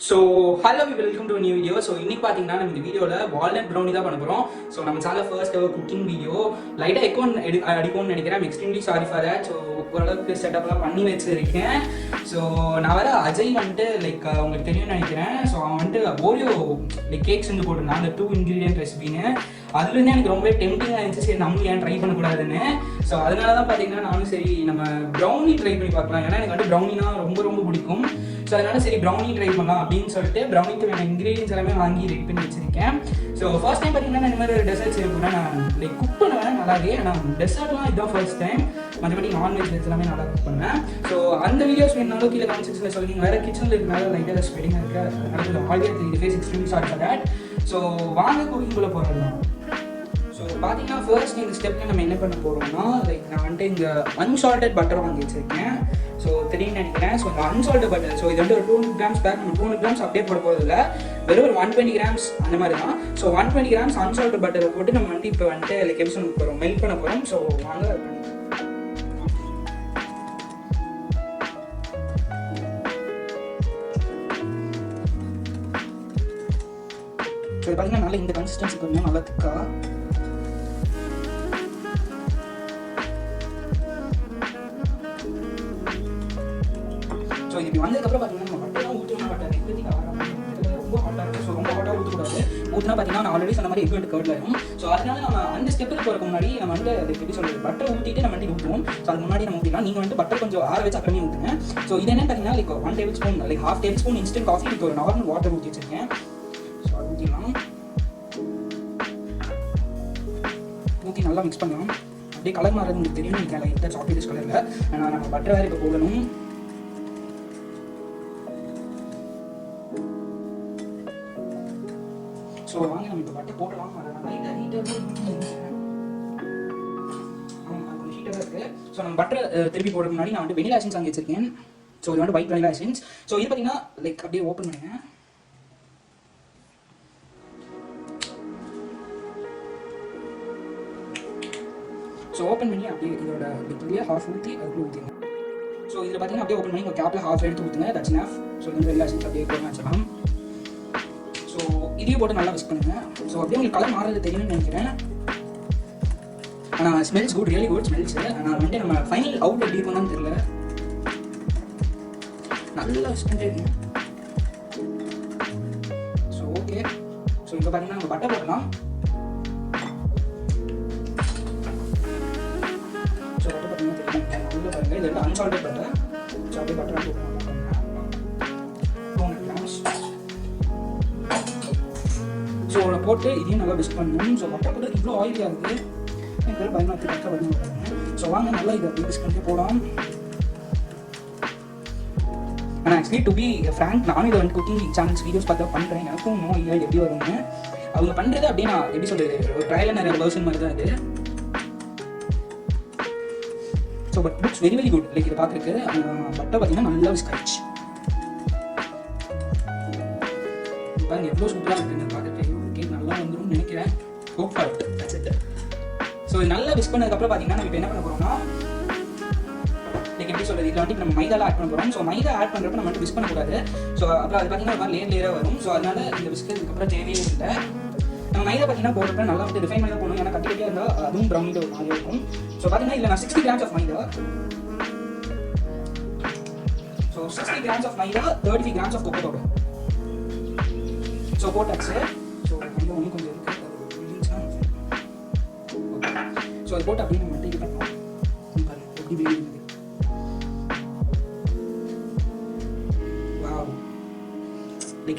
So hello welcome to new video. So இன்னைக்கு பார்த்தீங்கன்னா நம்ம இந்த வீடியோவில் வால்நட் ப்ரௌனி தான் பண்ண போகிறோம். ஸோ நம்ம சேனல் ஃபர்ஸ்ட் குக்கிங் வீடியோ லைட்டாக அடிக்கும்னு நினைக்கிறேன். Extremely sorry for that. So ஓரளவுக்கு செட்டப்லாம் பண்ணி வச்சுருக்கேன். ஸோ நான் வேறு அஜய் வந்துட்டு உங்களுக்கு தெரியும்னு நினைக்கிறேன். ஸோ அவன் வந்துட்டு ஓரியோ கேக் செஞ்சு போட்டிருந்தான் அந்த 2 இன்க்ரீடியன்ட் ரெசிபின்னு. அதுலேருந்து எனக்கு ரொம்பவே டெம்டிங்காக இருந்துச்சு. சரி நம்மளும் ஏன் ட்ரை பண்ணக்கூடாதுன்னு. ஸோ அதனால தான் பார்த்தீங்கன்னா நானும் சரி நம்ம ப்ரௌனி ட்ரை பண்ணி பார்க்கலாம். ஏன்னா எனக்கு வந்து ப்ரௌனினா ரொம்ப பிடிக்கும். ஸோ அதனால சரி ப்ரௌனி ட்ரை பண்ணலாம் அப்படின்னு சொல்லிட்டு ப்ரௌனிக்கு வேணும் இன்க்ரீடியன்ஸ் எல்லாமே வாங்கி ரெடி பண்ணி வச்சிருக்கேன். ஸோ ஃபர்ஸ்ட் டைம் பார்த்தீங்கன்னா நான் இந்த மாதிரி டெசர்ட் செய்ய போகிறேன். நான் குக் பண்ணுவேன் நல்லாவே. ஆனால் டெசர்ட்லாம் இதுதான் ஃபர்ஸ்ட் டைம். மற்றபடி நான்வெஜ் எல்லாமே நல்லா குக் பண்ணேன். ஸோ அந்த வீடியோஸ் வேணாலும் கீழே கமெண்ட் செக்ஷனில் சொல்லுங்க. வேறு கிச்சனில் இருக்கனால லைட்டாக ஸ்பெடிங்காக இருக்குது. அதனால ஆல்ரெடி இந்த phase extremely sorry for that. So வாங்க குக்கிங்குள்ளே போகிறோம். ஸோ பார்த்தீங்கன்னா ஃபர்ஸ்ட் இந்த ஸ்டெப்பில் நம்ம என்ன பண்ண போகிறோம்னா நான் வந்துட்டு இங்கே அன்சால்டட் பட்டர் வாங்கி வச்சுருக்கேன். ஸோ தெரியும்னு நினைக்கிறேன். ஸோ இந்த அன்சால்டட் பட்டர் ஸோ இது வந்து ஒரு 200 கிராம்ஸ் பேக். நம்ம 200 கிராம்ஸ் அப்படியே போட போகிறதில்ல, வெறும் ஒரு 120 கிராம்ஸ் அந்த மாதிரி தான். ஸோ 120 கிராம்ஸ் அன்சால்டட் பட்டரை போட்டு நம்ம வந்து இப்போ வந்துட்டு எப்படி சொல்ல போகிறோம், மெல்ட் பண்ண போகிறோம். ஸோ வாங்க ஸோ இது பார்த்தீங்கன்னா நல்லா இந்த கன்சிஸ்டன்சி கொஞ்சம் நல்லா திக்கா. ஸோ இது வந்ததுக்கப்புறம் பார்த்தீங்கன்னா நம்ம பட்டெல்லாம் ஊற்றணும். பட்டர் இப்போதைக்கு ரொம்ப ஹாட்டாக இருக்குது. ஸோ ரொம்ப ஹாட்டாக ஊற்றக்கூடாது. ஊற்றினா பார்த்தீங்கன்னா நான் ஆல்ரெடி சொன்ன மாதிரி எக் வந்து கர்ட் ஆகும். ஸோ அதனால நம்ம அந்த ஸ்டெப்புக்கு போகிறதுக்கு முன்னாடி நம்ம வந்து அதுக்கு எப்படி சொல்கிறது, பட்டர் ஊற்றிட்டு நம்ம வந்து ஊற்றுவோம். ஸோ அதுக்கு முன்னாடி நம்ம ஊற்றிக்கலாம். நீங்கள் வந்து பட்டர் கொஞ்சம் ஆற வச்சு அப்புறமே ஊற்றுங்க. ஸோ இது என்ன பார்த்தீங்கன்னா 1 table spoon ½ table spoon instant coffee with ஒரு நார்மல் வாட்டர் ஊற்றி வச்சுருக்கேன். ஸோ அது ஊற்றிக்கலாம். ஊற்றி நல்லா மிக்ஸ் பண்ணலாம். அப்படியே கலர் மாறது உங்களுக்கு தெரியும் நினைக்கிறேன். லைட்டாக சாக்லேட் கலரில். ஆனால் நம்ம பட்டர் வேறு இப்போ போடணும். ஸோ வாங்க நம்ம இப்போ பட்டர் போடலாம். லைட்டாக ஹீட்டாக கொஞ்சம் ஹீட்டாக தான் இருக்குது. ஸோ நம்ம பட்டர் திருப்பி போடுறதுக்கு முன்னாடி நான் வந்து வெனிலா எசன்ஸ் வாங்கி வச்சிருக்கேன். ஸோ இது வந்து ஒயிட் வெனிலா எசன்ஸ். ஸோ இது பார்த்தீங்கன்னா அப்படியே ஓப்பன் பண்ணுங்க. ஸோ ஓப்பன் பண்ணி அப்படியே இதோட லிக்விட்லேயே ½ ஊற்றி அதுக்குள்ளே ஊற்றிங்க. ஸோ இதில் பார்த்தீங்கன்னா அப்படியே ஓப்பன் பண்ணி உங்கள் கேப்பில் ½ எடுத்து ஊற்றுங்க. That's enough. ஸோ இது வந்து வெனிலா எசன்ஸ் அப்படியே போட்டு வச்சிடலாம். ஸோ இதையும் போட்டு நல்லா மிக்ஸ் பண்ணுங்க. ஸோ அப்படியே உங்களுக்கு கலர் மாறது தெரியும்னு நினைக்கிறேன். ஆனால் smells good, really good smells. ஆனால் வந்துட்டு நம்ம ஃபைனல் அவுட் எப்படி இருக்கும்னு தெரியல. நல்லா மிக்ஸ் பண்ணிட்டு. So okay. ஸோ இப்போ பார்த்தீங்கன்னா நம்ம பட்டர் போடலாம். ஸோ பட்டர் பார்த்தீங்கன்னா தெரியும் உள்ள பாருங்கள். இது வந்து அன்சால்டட் பட்டர். ஸோ அப்படியே பட்டர் போடலாம். 200 கிராம்ஸ். ஸோ அதை போட்டு இதையும் நல்லா மிக்ஸ் பண்ணணும். ஸோ பட்டர் போட்டு இவ்வளோ ஆயிலியாக இருக்குது. எனக்கு பயமாக இருக்குது பட்டர் பண்ணி. ஸோ வாங்க நல்லா இதை அப்படி மிக்ஸ் பண்ணி போடலாம். ஆனால் ஆக்சுவலி டு பி ஃப்ராங்க் நானும் இதை வந்து குக்கிங் சேனல்ஸ் வீடியோஸ் பார்த்து பண்ணுறேன். எனக்கும் நோ ஐடியா எப்படி வரும்னு. அவங்க பண்ணுறது அப்படியே நான் எப்படி சொல்கிறது, ஒரு ட்ரையல் நிறைய வேர்ஷன் மாதிரி தான் இது. So but looks very good. இதை பார்த்துருக்கு பட்டர் பார்த்தீங்கன்னா நல்லா மிக்ஸ் ஆயிடுச்சு. பாருங்க எவ்வளோ சூப்பராக இருக்குன்னு பார்த்துட்டு கேக் நல்லா வந்துடும் நினைக்கிறேன். Hope for it. That's it. So நல்லா மிக்ஸ் பண்ணதுக்கப்புறம் பார்த்தீங்கன்னா நம்ம இப்போ என்ன பண்ண போகிறோம்னா எப்படி சொல்கிறது, இதில் வந்து நம்ம மைதாலாம் ஆட் பண்ண போகிறோம். ஸோ மைதா ஆட் பண்ணுறப்ப நம்ம வந்து மிக்ஸ் பண்ணக்கூடாது. ஸோ அப்புறம் அது பார்த்தீங்கன்னா ஒரு லேயராக வரும். ஸோ அதனால இந்த மிக்ஸ்க்கு தேவையே இல்லை. நம்ம மைதா பார்த்தீங்கன்னா போடுறப்ப நல்லா வந்து ரிஃபைன் மைதா போடணும். ஏன்னா கட்டிக்கிட்டே இருந்தால் அதுவும் ப்ரௌனில் ஒரு மாதிரி இருக்கும். ஸோ பார்த்தீங்கன்னா இதில் நான் 60 grams of maida. So 60 grams of maida, 35 grams of cocoa powder. So போட்டாச்சு. ஸோ மைதா ஒன்று கொஞ்சம் இருக்குது. ஸோ அது போட்டு அப்படியே நம்ம வந்து இது பண்ணலாம். எப்படி வேணுது. வாவ்,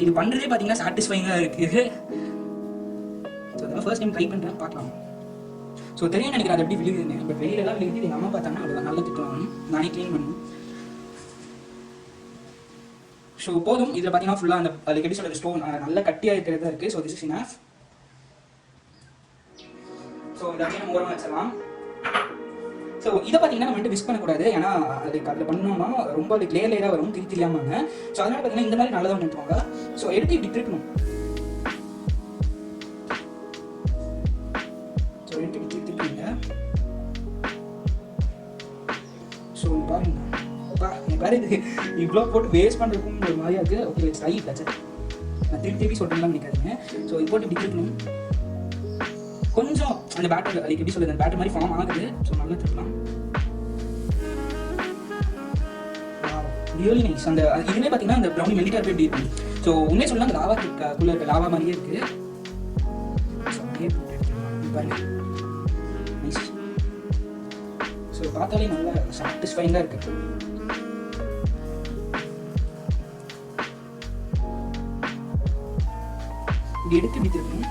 இது பண்ணுறதே பார்த்தீங்கன்னா சாட்டிஸ்ஃபைங்காக இருக்குது. ஸோ அதெல்லாம் ஃபர்ஸ்ட் டைம் ட்ரை பண்ணுறேன், பார்க்கலாம். ஸோ தெரியும் நினைக்கிறேன் அது எப்படி விழுகுதுன்னு. பட் வெளியிலலாம் விழுகுது. எங்கள் அம்மா பார்த்தாங்கன்னா அவ்வளோ நல்லா திட்டுவாங்க. நானே க்ளீன் பண்ணணும். ஸோ போதும். இதில் பார்த்தீங்கன்னா ஃபுல்லாக அந்த அதுக்கு எப்படி சொல்கிறது, ஸ்டோன் நல்லா கட்டியாக இருக்கிறதா இருக்குது. So this is enough. So இதை அப்படியே நம்ம ஓரமாக வச்சிடலாம். ஸோ இதை பார்த்தீங்கன்னா நம்ம வந்து மிக்ஸ் பண்ணக்கூடாது. ஏன்னா அதுக்கு அதில் பண்ணோம்னா ரொம்ப அது லேயராக வரும், தெரியாமல். ஸோ அதனால பார்த்தீங்கன்னா இந்த மாதிரி நல்லதாக நிறுத்துவாங்க. ஸோ எடுத்து இப்படி திருப்பணும். ஸோ எடுத்து இப்படி திருப்பிங்க. ஸோ பாருங்க, வேறு இது இவ்வளோ போட்டு வேஸ்ட் பண்ணுறதுக்கும் ஒரு மாதிரியா இருக்குது. Okay let's try it. That's it. நான் திருப்பி சொல்கிறேன்லாம் நினைக்காதீங்க. ஸோ இது போட்டு இப்படி திருப்பணும். கொஞ்சம் அந்த பேட்டர் அதுக்கு எப்படி சொல்லுது, அந்த பேட்டர் மாதிரி ஃபார்ம் ஆகுது. ஸோ நல்லா திருப்பலாம். Really nice. அந்த இதுவே பார்த்தீங்கன்னா அந்த ப்ரௌனி மெல்லிட்டாக இருப்பே எப்படி இருக்கும். ஸோ உண்மையை சொல்லலாம் அந்த லாவா குள்ளே இருக்க லாவா மாதிரியே இருக்குது. ஸோ அப்படியே போட்டு எடுத்துக்கலாம் பாருங்க. நைஸ். ஸோ பார்த்தாலே நல்லா சாட்டிஸ்ஃபைங்காக இருக்குது. இப்படி எடுத்து இப்படி திருப்பணும்.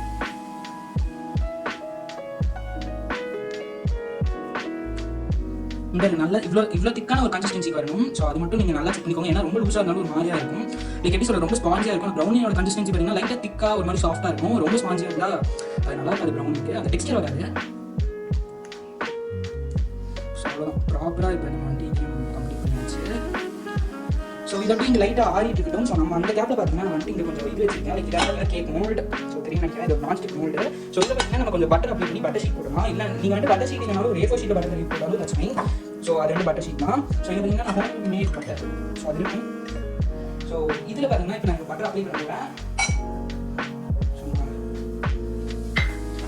இந்த நல்லா இவ்வளோ திக்கான ஒரு கன்சிஸ்டன்சி வரணும். ஸோ அது மட்டும் நீங்கள் நல்லா செக் பண்ணிக்கோங்க. ஏன்னா ரொம்ப லூஸாக இருந்தாலும் ஒரு மாதிரியாக இருக்கும். லைக் எப்படி சொல்ல ரொம்ப ஸ்பாஞ்சியாக இருக்கும். ப்ரௌனியோட கன்சிஸ்டன்சி பார்த்தீங்கன்னா லைட்டாக திக்காக ஒரு மாதிரி சாஃப்டாக இருக்கும். ரொம்ப ஸ்பாஞ்சியாக இருந்தால் அது நல்லா இருக்காது ப்ரௌனிக்கு. அந்த டெக்ஸ்டர் வராது. ஸோ அவ்வளோதான் ப்ராப்பராக இப்போ நம்ம வந்து கம்ப்ளீட் பண்ணியாச்சு. ஸோ இதை அப்படி இங்கே லைட்டாக ஆறிட்டு இருக்கட்டும். ஸோ நம்ம அந்த கேப்பில் பார்த்தீங்கன்னா வந்துட்டு இங்கே கொஞ்சம் இது வச்சிருக்கேன். லைக் இதாக கேக் மோல்டு. ஸோ தெரியும் நினைக்கிறேன் இது நான்ஸ்டிக் மோல்டு. ஸோ இதை பார்த்தீங்கன்னா நம்ம கொஞ்சம் பட்டர் அப்ளை பண்ணி பட்டர் ஷீட் போடலாம். இல்லை நீங்கள் வந்து பட்டர் ஷீட் இல்லைனாலும் ஒரு A4 ஷீட் பட்டர் ஷீட் போட்டாலும் தட்ஸ் ஃபைன். ஸோ அது 2 பட்டர் ஷீட் தான். ஸோ இது பார்த்தீங்கன்னா நான் ஹோம் மேட் பட்டர். ஸோ அது இருக்கும். ஸோ இதில் பார்த்தீங்கன்னா இப்போ நான் பட்டர் அப்ளை பண்ணுறேன்.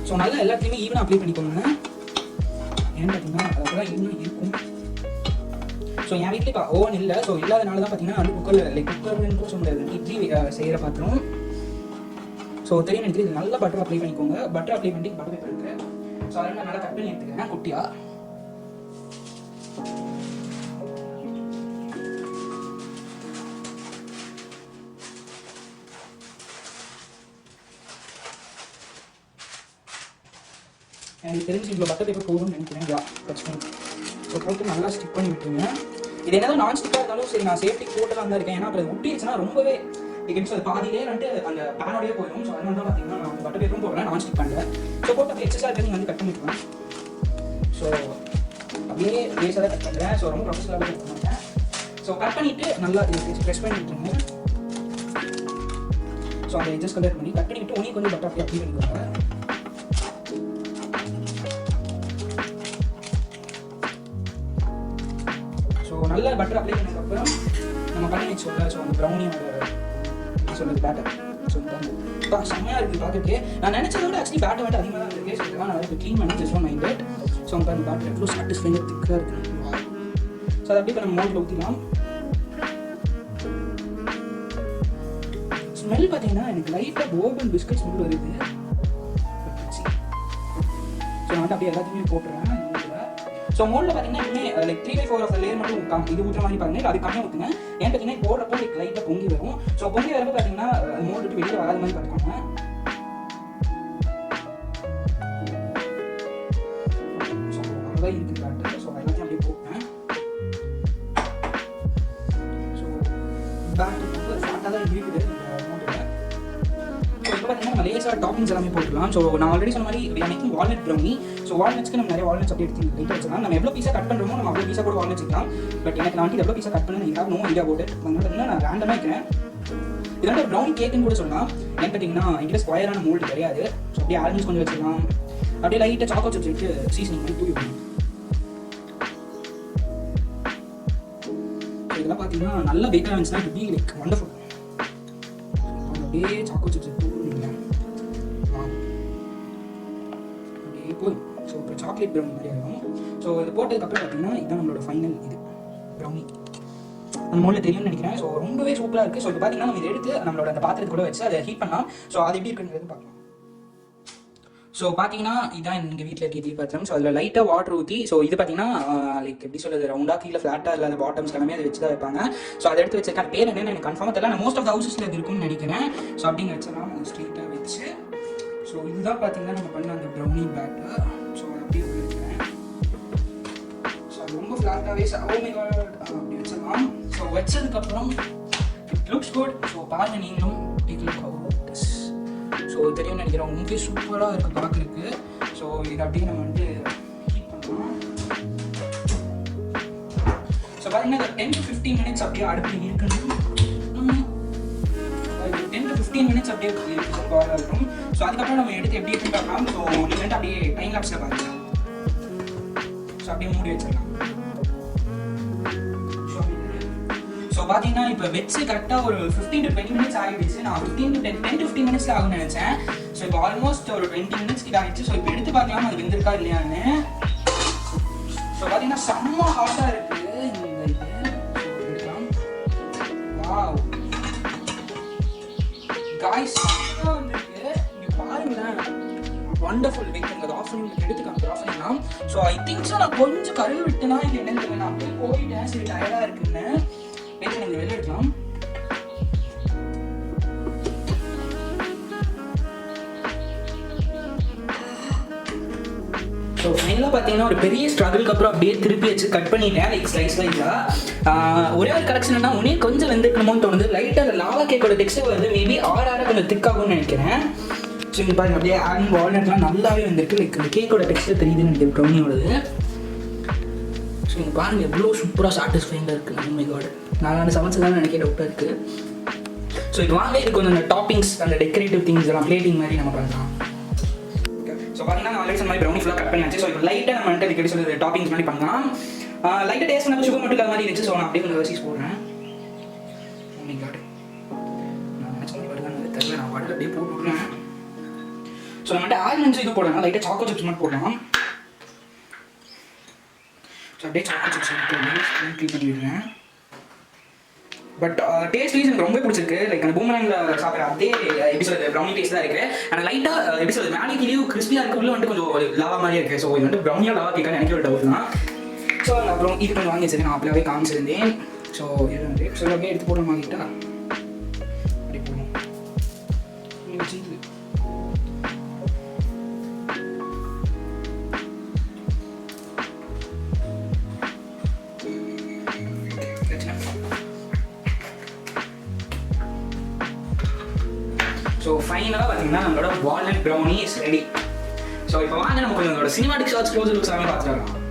ஸோ நல்லா எல்லாத்தையுமே ஈவனாக அப்ளை பண்ணிக்கோங்க. ஏன்னு பார்த்தீங்கன்னா அதெல்லாம் ஈவனாக இருக்கும். ஸோ என் வீட்டில் இப்போ ஓவன் இல்லை. ஸோ இல்லாதனால தான் பார்த்தீங்கன்னா வந்து குக்கர்னு கூட சொல்ல முடியாது. இட்லி செய்கிற பாத்திரம். ஸோ தெரியும் நினைக்கிறேன். இது நல்லா பட்டர் அப்ளை பண்ணிக்கோங்க. பட்டர் அப்ளை பண்ணி பட்டர் பேப்பர் இருக்குது. ஸோ அதெல்லாம் நான் நல்லா கட் பண்ணி எடுத்துக்கிறேன் குட்டியாக. எனக்கு தெரிஞ்சு இவ்வளோ பட்டர் பேப்பர் போதும்னு நினைக்கிறேன். பிரச்சனை. ஸோ போட்டு நல்லா ஸ்டிக் பண்ணி விட்டுருங்க. இது என்னதான் நான் ஸ்டிக்காக இருந்தாலும் சரி நான் சேஃப்டி போட்டெல்லாம் தான் இருக்கேன். ஏன்னா அப்புறம் ஒட்டிடுச்சுன்னா ரொம்பவே அது பாதியிலே வந்துட்டு அந்த பேனோடய போயிடும். ஸோ அதனால தான் பார்த்தீங்கன்னா நான் பட்டர் பேப்பரும் போடுறேன், நான் ஸ்டிக் பண்ணுறேன். ஸோ போட்டு அப்படியே எக்ஸஸாக இருக்கிறது நீங்கள் வந்து கட் பண்ணிக்கலாம். ஸோ அப்படியே பேஸாக கட் பண்ணுறேன். ஸோ ரொம்ப ப்ரொஃபஷனலாகவே கட் பண்ணுறேன். ஸோ கட் பண்ணிவிட்டு நல்லா ப்ரெஸ் பண்ணி விட்டுருங்க. ஸோ அந்த எட்ஜஸ் கலர் பண்ணி கட் பண்ணிவிட்டு உனி கொஞ்சம் பட்டர் அப்ளை பண்ணிக்கோங்க. நல்லா பட்டர் அப்ளை பண்ணதுக்கப்புறம் நம்ம பண்ணி வச்சோம்ல. ஸோ அந்த ப்ரௌனியோட சொல்லுறது பேட்டர். ஸோ செம்மையாக இருக்குது பார்த்துட்டு. நான் நினச்சதை விட ஆக்சுவலி பேட்டர் அதிகமாக தான் இருக்குது. ஸோ இதெல்லாம் நான் இப்போ க்ளீன் பண்ணி ஜஸ்ட் ஒன் மைண்டட். ஸோ அந்த பேட்டர் எவ்வளோ சாட்டிஸ்ஃபைங்காக திக்காக இருக்குது. ஸோ அதை அப்படியே இப்போ நம்ம மோட்டில் ஊற்றிடலாம். ஸ்மெல் பார்த்தீங்கன்னா எனக்கு லைட்டாக போர்பன் பிஸ்கட் ஸ்மெல் வருது. ஸோ நான் அப்படியே எல்லாத்தையுமே போட்டுறேன். ஸோ மோல்டில் பார்த்தீங்கன்னா இன்னுமே லைக் 3/4 ஆஃப் லேயர் மட்டும் இது ஊற்றுற மாதிரி பாருங்க. அது கம்மியாக ஊற்றுங்க. ஏன்னு பார்த்தீங்கன்னா போடுறப்போ லைக் லைட்டாக பொங்கி வரும். ஸோ பொங்கி வரப்போ பார்த்தீங்கன்னா மோல்டு விட்டு வெளியே வராத மாதிரி பார்த்துக்கோங்க. ஸோ அவ்வளோதான் இருக்குது பேட்டர். ஸோ எல்லாத்தையும் அப்படியே போட்டேன். ஸோ பேட்டர் வந்து ஃப்ளாட்டாக தான் இருக்குது மோல்டில். ஸோ இப்போ பார்த்தீங்கன்னா நம்ம லேஸாக டாப்பிங்ஸ் எல்லாமே போட்டுக்கலாம். ஸோ நான் ஆல்ரெடி சொன்ன மாதிரி we are making walnut brownie. So வால்நட்ஸ்க்கு நம்ம நிறைய வால்நட்ஸ் அப்படியே எடுத்து லைட்டாக வச்சுக்கலாம். நம்ம எவ்வளோ பீஸாக கட் பண்ணுறோமோ நம்ம அவ்வளோ பீஸாக கூட வால்நட்ஸ் வச்சுக்கலாம். பட் எனக்கு நான் எவ்வளோ பீஸாக கட் பண்ணி நோ ஐடியா போட்டு அதனால நான் ரேண்டமாக வைக்கிறேன். இதனால ப்ரௌனி கேக்குன்னு கூட சொல்லலாம். ஏன்னு பார்த்தீங்கன்னா என்கிட்ட ஸ்கொயரான மோல்டு கிடையாது. ஸோ அப்படியே ஆல்மோஸ்ட் கொஞ்சம் வச்சுக்கலாம். அப்படியே லைட்டாக சாக்கோ சிப்ஸ் வச்சு சீசனிங் பண்ணி தூவி விடணும். ஸோ இதெல்லாம் பார்த்தீங்கன்னா நல்லா பேக்காக இருந்துச்சுன்னா இட் பி லைக் வண்டர்ஃபுல். அப்படியே சாக்கோ சிப்ஸ் தூவிடுங்க. அப்படியே போய் ஸோ இப்போ சாக்லேட் ப்ரௌனி மாதிரி ஆகும். ஸோ இது போட்டதுக்கப்புறம் பார்த்தீங்கன்னா இதுதான் நம்மளோட ஃபைனல் இது ப்ரௌனி. அந்த மோல்டில் தெரியும்னு நினைக்கிறேன். ஸோ ரொம்பவே சூப்பராக இருக்குது. ஸோ இப்போ பார்த்தீங்கன்னா நம்ம இதை எடுத்து நம்மளோட அந்த பாத்திரத்தை கூட வச்சு அதை ஹீட் பண்ணலாம். ஸோ அது எப்படி இருக்குன்றது பார்க்கலாம். ஸோ பார்த்தீங்கன்னா இதான் எங்கள் வீட்டில் இருக்க இட்லி பாத்திரம். ஸோ அதில் லைட்டாக வாட்டர் ஊற்றி ஸோ இது பார்த்தீங்கன்னா லைக் எப்படி சொல்கிறது ரவுண்டாக கீழே ஃப்ளாட்டாக இல்லாத பாட்டம்ஸ் எல்லாமே அதை வச்சு தான் வைப்பாங்க. ஸோ அதை எடுத்து வச்சிருக்கேன். பேர் என்னன்னு எனக்கு கன்ஃபார்மாக தெரியல. நான் மோஸ்ட் ஆஃப் த ஹவுசஸில் இது இருக்குன்னு நினைக்கிறேன். ஸோ அப்படிங்க வச்சலாம் ஸ்ட்ரெயிட்டாக வச்சு. ஸோ இதுதான் பார்த்தீங்கன்னா நம்ம பண்ண அந்த ப்ரௌனி பேட்டர். ஸோ அப்படியே வச்சுருக்கேன். ஸோ அது ரொம்ப ஃப்ளாட்டாகவே அப்படி வச்சிடலாம். ஸோ வச்சதுக்கப்புறம் இட் லுக்ஸ் குட். ஸோ பாருங்கள் நீங்களும் take look out this. So தெரியும்னு நினைக்கிறேன். உங்களுக்கே சூப்பராக இருக்குது பார்க்குறதுக்கு. ஸோ இது அப்படியே நம்ம வந்து ஹீட் பண்ணலாம். ஸோ பார்த்தீங்கன்னா 10 to 15 minutes அப்படியே அடுப்பு இருக்கணும். 10 to 15 minutes அப்படியே பாயிலாக இருக்கும். ஸோ அதுக்கப்புறம் நம்ம எடுத்து எப்படி இருக்குன்னு பார்க்கலாம். ஸோ நீங்கள் வந்து அப்படியே டைம் லாப்ஸில் பாருங்கள். ஸோ அப்படியே மூடி வச்சிடலாம். ஸோ பார்த்தீங்கன்னா இப்போ வச்சு கரெக்டாக ஒரு 15 to 20 minutes ஆகிடுச்சு. நான் 10 to 15 minutes ஆகும்னு நினச்சேன். ஸோ இப்போ ஆல்மோஸ்ட் ஒரு 20 minutes கிட்ட ஆகிடுச்சு. ஸோ இப்போ எடுத்து பார்க்கலாம் அது வெந்திருக்கா இல்லையான்னு. ஸோ பார்த்தீங்கன்னா செம்ம ஹாட்டாக இருக்குது இந்த இது. எடுக்கலாம். வாவ் காய்ஸ், செம்மையாக வந்துருக்கு. இங்கே பாருங்களேன், வண்டர்ஃபுல். வெயிட் பண்ணுங்க, ஆஃப் பண்ணி எடுத்துக்காங்க ஆஃப் பண்ணிடலாம். ஸோ ஐ திங்க் ஸோ நான் கொஞ்சம் கருவி விட்டுனா இது என்னன்னு தெரியல. நான் அப்படியே போயிட்டேன், சரி டயர்டாக இருக்குன்னு. வெயிட் பண்ணுங்க, வெளில எடுக்கலாம். ஸோ ஃபைனலாக பார்த்தீங்கன்னா ஒரு பெரிய ஸ்ட்ரகிளுக்கு அப்புறம் அப்படியே திருப்பி வச்சு கட் பண்ணிட்டேன் லைக் ஸ்லைஸ் வைஸாக. ஒரே ஒரு கரெக்ஷன் என்ன, உடனே கொஞ்சம் வெந்துக்கணுமோன்னு தோணுது. லைட்டாக அந்த லாவா கேக்கோட டெக்ஸ்டர் வந்து மேபி ஆறாக கொஞ்சம் திக்காகும்னு நினைக்கிறேன். ஸோ இங்கே பாருங்க, அப்படியே ஆன் வால்நட்லாம் நல்லாவே வந்துருக்கு. லைக் இந்த கேக்கோட டெக்ஸ்டர் தெரியுதுன்னு நினைக்கிறேன் ப்ரௌனியோடது. ஸோ இங்கே பாருங்கள் எவ்வளோ சூப்பராக சாட்டிஸ்ஃபைங்காக இருக்குது. oh my god, நான் சமைச்சதான் நினைக்க டவுட்டாக இருக்குது. ஸோ இப்போ வாங்க இது கொஞ்சம் அந்த டாப்பிங்ஸ் அந்த டெக்கரேட்டிவ் திங்ஸ் எல்லாம் பிளேட்டிங் மாதிரி நம்ம பண்ணலாம். ஸோ பார்த்தீங்கன்னா நான் ஆல்ரெடி மாதிரி ப்ரௌனி ஃபுல்லாக கட் பண்ணியாச்சு. ஸோ இப்போ லைட்டாக நம்ம வந்துட்டு இதுக்கு சொல்லி டாப்பிங்ஸ் மாதிரி பண்ணலாம். லைட்டாக டேஸ்ட் பண்ண சுகர் மட்டும் இல்லாத மாதிரி இருந்துச்சு. ஸோ நான் அப்படியே கொஞ்சம் வர்சீஸ் போடுறேன். oh my god, நான் நினச்ச மாதிரி வருதான்னு தெரியல. நான் பாட்டில் அப்படியே போட்டு விட்றேன். ஸோ நம்மகிட்ட ஆல்மண்ட்ஸ் இது போடலாம், லைட்டாக சாக்கோ சிப்ஸ் மட்டும் போடலாம். ஸோ அப்படியே சாக்கோ சிப்ஸ் க்ளீன் பண்ணி விடுறேன். பட் டேஸ்ட் வைஸ் எனக்கு ரொம்ப பிடிச்சிருக்கு. லைக் அந்த பூமராங்கில் சாப்பிட்ற அதே எபிசோட் ப்ரௌனி டேஸ்ட் தான் இருக்குது. ஆனால் லைட்டாக எபிசோட் மேலே கீழே கிறிஸ்பியாக இருக்குது, உள்ள வந்துட்டு கொஞ்சம் லாவா மாதிரியே இருக்குது. ஸோ இது வந்து ப்ரௌனியாக லாவா கேட்கான்னு எனக்கு ஒரு டவுட் தான். ஸோ அப்புறம் இது கொஞ்சம் வாங்கி வச்சிருக்கேன், நான் அப்படியே காமிச்சிருந்தேன். ஸோ இது வந்து ஸோ அப்படியே எடுத்து போட வாங்கிட்டா அப்படி போடணும். ஸோ ஃபைனலாக பார்த்தீங்கன்னா நம்மளோட walnut brownie is ready. So இப்போ வாங்க நம்ம கொஞ்சம் நம்மளோட சினிமாட்டிக் ஷார்ட்ஸ் க்ளோஸ் லுக்ஸ் எல்லாமே பார்த்துக்கலாம்.